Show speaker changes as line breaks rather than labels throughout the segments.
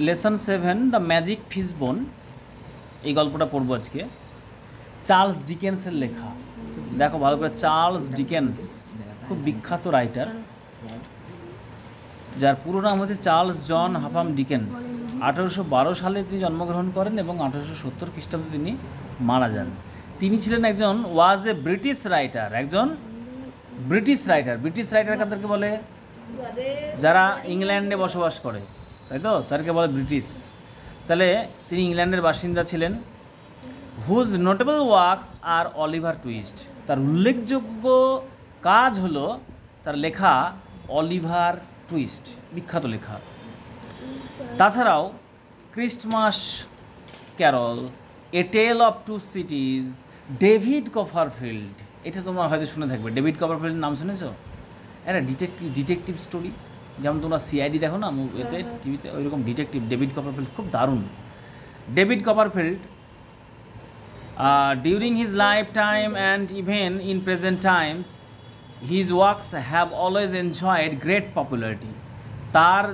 Lesson 7 the magic fishbone, এই গল্পটা পড়বো আজকে। চার্লস ডিকেন্সের লেখা, দেখো ভালো করে। চার্লস ডিকেন্স খুব বিখ্যাত রাইটার, যার পুরো নাম হচ্ছে চার্লস জন হাফাম ডিকেন্স। 1812 সালে তিনি জন্মগ্রহণ করেন এবং 1870 খ্রিস্টাব্দে তিনি মারা যান। তিনি ছিলেন একজন ব্রিটিশ রাইটার, একজন ব্রিটিশ রাইটার। ব্রিটিশ রাইটার কাদেরকে বলে? যারা ইংল্যান্ডে বসবাস করে, তাই তো, তাদেরকে বলে ব্রিটিশ। তাহলে তিনি ইংল্যান্ডের বাসিন্দা ছিলেন। হুজ নোটেবল ওয়ার্কস আর অলিভার টুইস্ট, তার উল্লেখযোগ্য কাজ হলো তার লেখা অলিভার টুইস্ট, বিখ্যাত লেখা। তাছাড়াও Christmas Carol, a Tale of Two Cities, David Copperfield, এটা তোমরা হয়তো শুনে থাকবে। ডেভিড কপারফিল্ডের নাম শুনেছো? একটা ডিটেকটিভ স্টোরি, যেমন তোমরা সিআইডি দেখো না এতে টিভিতে, ওইরকম ডিটেকটিভ। ডেভিড কপারফিল্ড খুব দারুণ। David Copperfield during his life time and even in present Times his works have always enjoyed great popularity. তার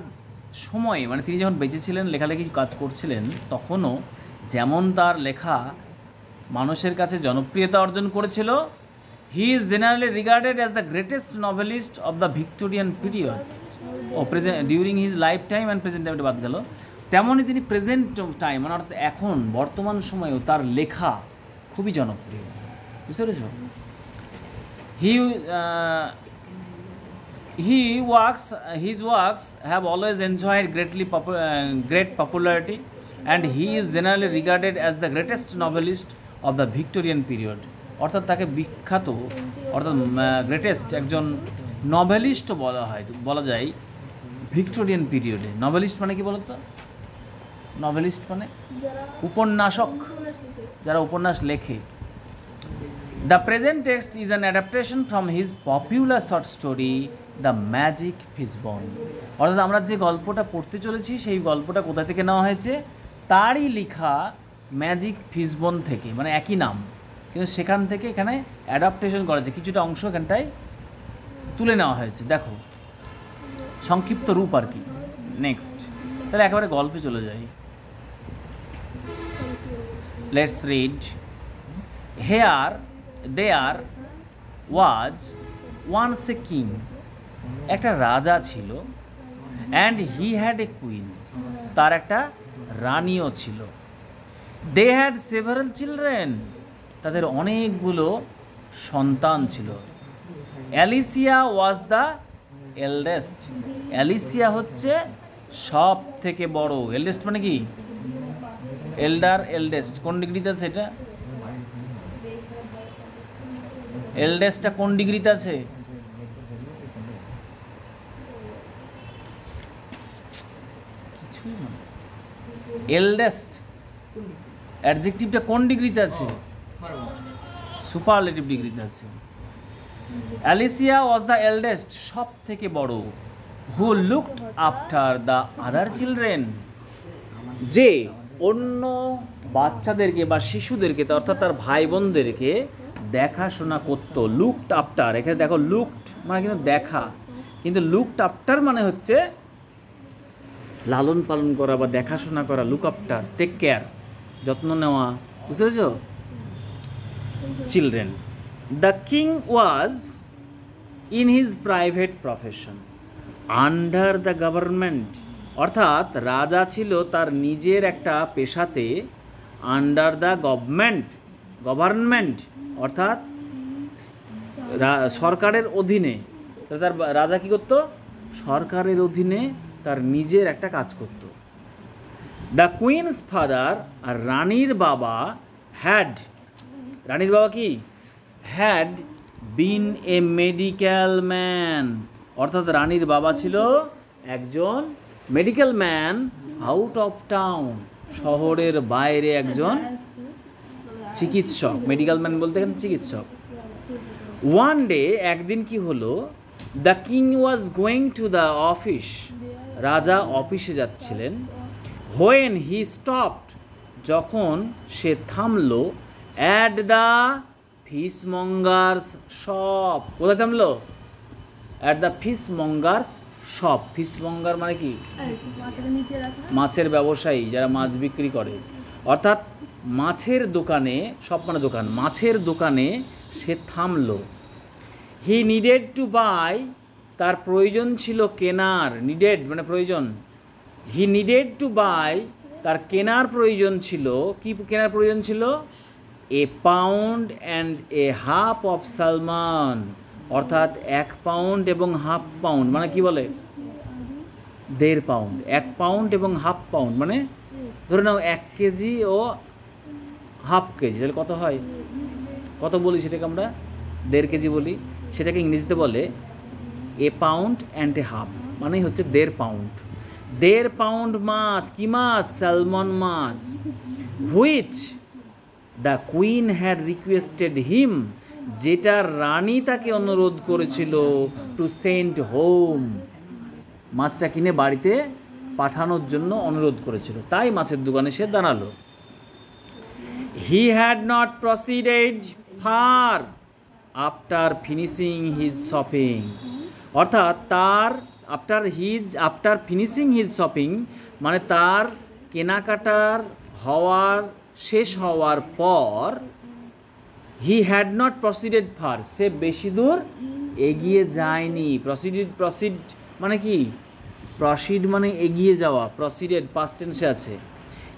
সময়ে, মানে তিনি যখন বেঁচে ছিলেন, লেখালেখি কাজ করছিলেন, তখনও যেমন তার লেখা মানুষের কাছে জনপ্রিয়তা অর্জন করেছিল। He is generally regarded as the greatest novelist of the Victorian period ও present during his life time and present টাইমটা বাদ গেল। তেমনই তিনি প্রেজেন্ট টাইম, মানে অর্থাৎ এখন বর্তমান সময়েও তার লেখা খুবই জনপ্রিয়। বুঝতে পেরেছ? His works have always enjoyed great popularity, and he is generally regarded as the greatest novelist of the Victorian period. অর্থাৎ তাকে বিখ্যাত, অর্থাৎ গ্রেটেস্ট একজন নভেলিস্ট বলা যায় ভিক্টোরিয়ান পিরিয়ডে। নভেলিস্ট মানে কি বলতো? নভেলিস্ট মানে উপন্যাসক, যারা উপন্যাস লেখে। The present text is an adaptation from his popular short story, The Magic Fishbone. অর্থাৎ আমরা যে গল্পটা পড়তে চলেছি, সেই গল্পটা কোথা থেকে নেওয়া হয়েছে? তারই লেখা ম্যাজিক ফিশবোন থেকে, মানে একই নাম, কিন্তু সেখান থেকে এখানে অ্যাডাপ্টেশন করা হয়েছে, কিছুটা অংশ এখানটায় তুলে নেওয়া হয়েছে। দেখো, সংক্ষিপ্ত রূপ আর কি। নেক্সট, তাহলে একেবারে গল্পে চলে যাই। Let's read. There was once a king, একটা রাজা ছিল, and he had a queen, তার একটা রানীও ছিল। They had several children, তাদের অনেকগুলো সন্তান ছিল। Alicia was the eldest, Alicia হচ্ছে সব থেকে বড়। এল্ডেস্ট মানে কি? এল্ডার, এল্ডেস্ট কোন ডিগ্রিতে আছে? এটা এল্ডেস্টটা কোন ডিগ্রিতে আছে? এল্ডেস্ট অ্যাডজেক্টিভটা কোন ডিগ্রিতে আছে? সুপারলেটিভ ডিগ্রিতে আছে। অ্যালিসিয়া ওয়াজ দ্য এল্ডেস্ট, সব থেকে বড়। Who looked after the other children, যে অন্য বাচ্চাদেরকে বা শিশুদেরকে, অর্থাৎ তার ভাই বোনদেরকে দেখাশোনা করতো। লুকড আফটার, এখানে দেখো লুকড মানে কিন্তু দেখা, কিন্তু লুকড আফটার মানে হচ্ছে লালন পালন করা বা দেখাশোনা করা। লুক আফটার, টেক কেয়ার, যত্ন নেওয়া। বুঝতে পেরেছ? Children. The king was in his private profession under the government, অর্থাৎ রাজা ছিল তার নিজের একটা পেশাতে, আন্ডার দ্য গভর্নমেন্ট অর্থাৎ সরকারের অধীনে। তার রাজা কী করতো? সরকারের অধীনে তার নিজের একটা কাজ করত। দ্য কুইন্স ফাদার, আর রানীর বাবা, রানীর বাবা কি? Had been A medical man, অর্থাৎ রানীর বাবা ছিল একজন medical man, out of town, শহরের বাইরে একজন চিকিৎসক। মেডিক্যাল ম্যান বলতে গেলে চিকিৎসক। ওয়ান ডে, একদিন কি হলো? The king was going to the office, রাজা অফিসে যাচ্ছিলেন। হোয়েন হি স্টপড, যখন সে থামলো। অ্যাট দ্য ফিশমঙ্গার্স শপ, কোথায় থামলো? অ্যাট দ্য ফিশমঙ্গার্স শপ, ফিশমঙ্গার মানে কি মাছের ব্যবসায়ী, যারা মাছ বিক্রি করে, অর্থাৎ মাছের দোকানে, শপ মানে দোকান, মাছের দোকানে সে থামলো। হি নিডেড টু বাই, তার প্রয়োজন ছিল কেনার, নিডেড মানে প্রয়োজন, হি নিডেড টু বাই, তার কেনার প্রয়োজন ছিল, কি কেনার প্রয়োজন ছিল, এ pound and a half of salmon, অর্থাৎ 1 পাউন্ড এবং হাফ পাউন্ড, মানে কি বলে 1.5 পাউন্ড, 1 পাউন্ড এবং হাফ পাউন্ড, মানে ধরে নাও 1 কেজি ও হাফ কেজি, তাহলে কত হয়, কত বলি সেটাকে আমরা 1.5 কেজি বলি, সেটাকে ইংরেজিতে বলে a pound and a half, মানে হচ্ছে 1.5 পাউন্ড। 1.5 পাউন্ড মাছ, কি মাছ, স্যালমন মাছ, which the queen had requested him, যেটা রানী তাকে অনুরোধ করেছিল, টু সেন্ড হোম, মাছটা কিনে বাড়িতে পাঠানোর জন্য অনুরোধ করেছিল, তাই মাছের দোকানে সে দাঁড়ালো। He had not proceeded far after finishing his shopping, অর্থাৎ তার আফটার ফিনিশিং হিজ শপিং মানে তার কেনাকাটার শেষ হওয়ার পর, he had not proceeded far, সে বেশি দূর এগিয়ে যায়নি। প্রসিড মানে কি, প্রসিড মানে এগিয়ে যাওয়া, প্রসিডেড পাস্ট টেন্সে আছে।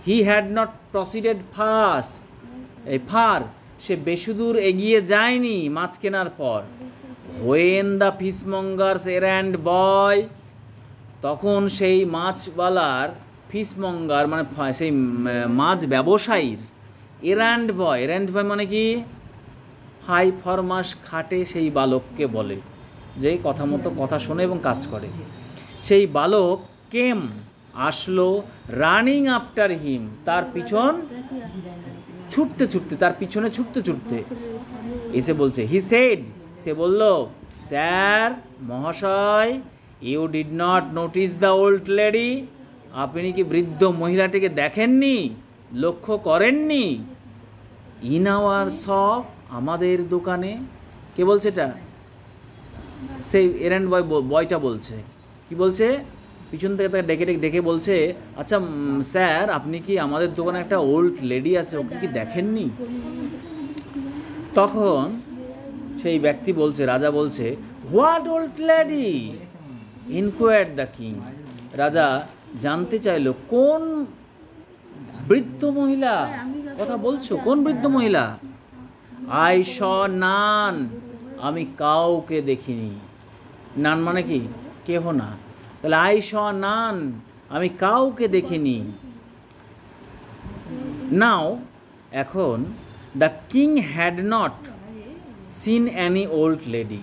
He had not proceeded far, সে বেশি দূর এগিয়ে যায়নি মাছ কেনার পর। হোয়েন দ্য ফিশমঙ্গার্স এরান্ড বয়, তখন সেই মাছওয়ালার, ফিশমঙ্গার মানে সেই মাছ ব্যবসায়ীর, এরান্ড বয় মানে কি 5 মাস খাটে সেই বালককে বলে, যে কথা মতো কথা শোনে এবং কাজ করে। সেই বালক কেম আসলো, রানিং আফটার হিম, তার পিছন ছুটতে ছুটতে, তার পিছনে ছুটতে ছুটতে এসে বলছে, হি সেড, সে বলল, স্যার মহাশয়, you did not notice the old lady, আপনি কি বৃদ্ধ মহিলাটিকে দেখেননি, লক্ষ্য করেননি, ইন আওয়ার শপ, আমাদের দোকানে। কে বলছে এটা, সেই এরান্ড বয়টা বলছে, কি বলছে, পিছন থেকে তাকে ডেকে বলছে, আচ্ছা স্যার, আপনি কি আমাদের দোকানে একটা ওল্ড লেডি আছে, ওকে কি দেখেননি? তখন সেই ব্যক্তি বলছে, রাজা বলছে, what old lady ইনকোয়ার্ড the king, রাজা জানতে চাইল, কোন বৃদ্ধ মহিলা কথা বলছো, কোন বৃদ্ধ মহিলা? আই শ নান, আমি কাউকে দেখিনি, নান মানে কি কেহ না, তাহলে আই শ নান, আমি কাউকে দেখিনি। নাও এখন, the king had not seen any old lady,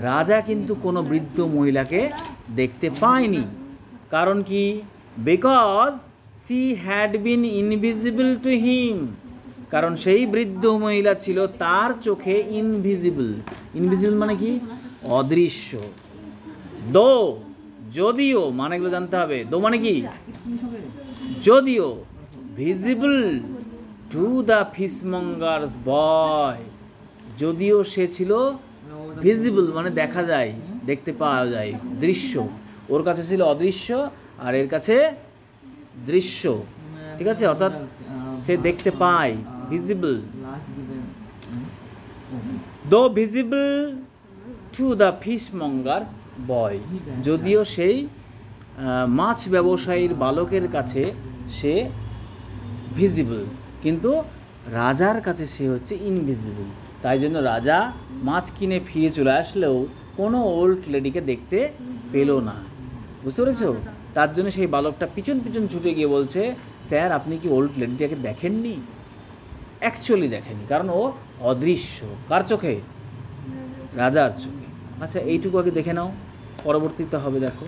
রাজা কিন্তু কোনো বৃদ্ধ মহিলাকে দেখতে পায়নি, কারণ কি, because she had been invisible to him, কারণ সেই বৃদ্ধ মহিলা ছিল তার চোখে ইনভিজিবল, ইনভিজিবল মানে কি অদৃশ্য, দো যদিও, মানে এগুলো জানতে হবে, দো মানে কি যদিও, ভিজিবল টু দ্য ফিশমঙ্গার্স বয়, যদিও সে ছিল ভিজিবল মানে দেখা যায়, দেখতে পাওয়া যায়, দৃশ্য, ওর কাছে ছিল অদৃশ্য আর এর কাছে দৃশ্য, ঠিক আছে, অর্থাৎ সে দেখতে পায়, ভিজিবল, দো ভিজিবল টু দ্য ফিশমঙ্গার্স বয়, যদিও সেই মাছ ব্যবসায়ীর বালকের কাছে সে ভিজিবল, কিন্তু রাজার কাছে সে হচ্ছে ইনভিজিবল। তাই জন্য রাজা মাছ কিনে ফিরে চলে আসলেও কোনো ওল্ড লেডিকে দেখতে পেল না, বুঝতে পেরেছো? তার জন্য সেই বালকটা পিছন পিছন ছুটে গিয়ে বলছে, স্যার আপনি কি ওল্ড লেডিটাকে দেখেননি? অ্যাকচুয়ালি দেখেনি, কারণ ও অদৃশ্য, কার চোখে? রাজার চোখে। আচ্ছা এইটুকু আগে দেখে নাও, পরবর্তীতে হবে, দেখো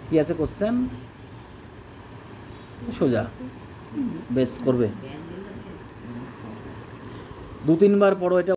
কি আছে কোশ্চেন, সোজা, বেশ করবে, 2-3 বার পড়ো এটা।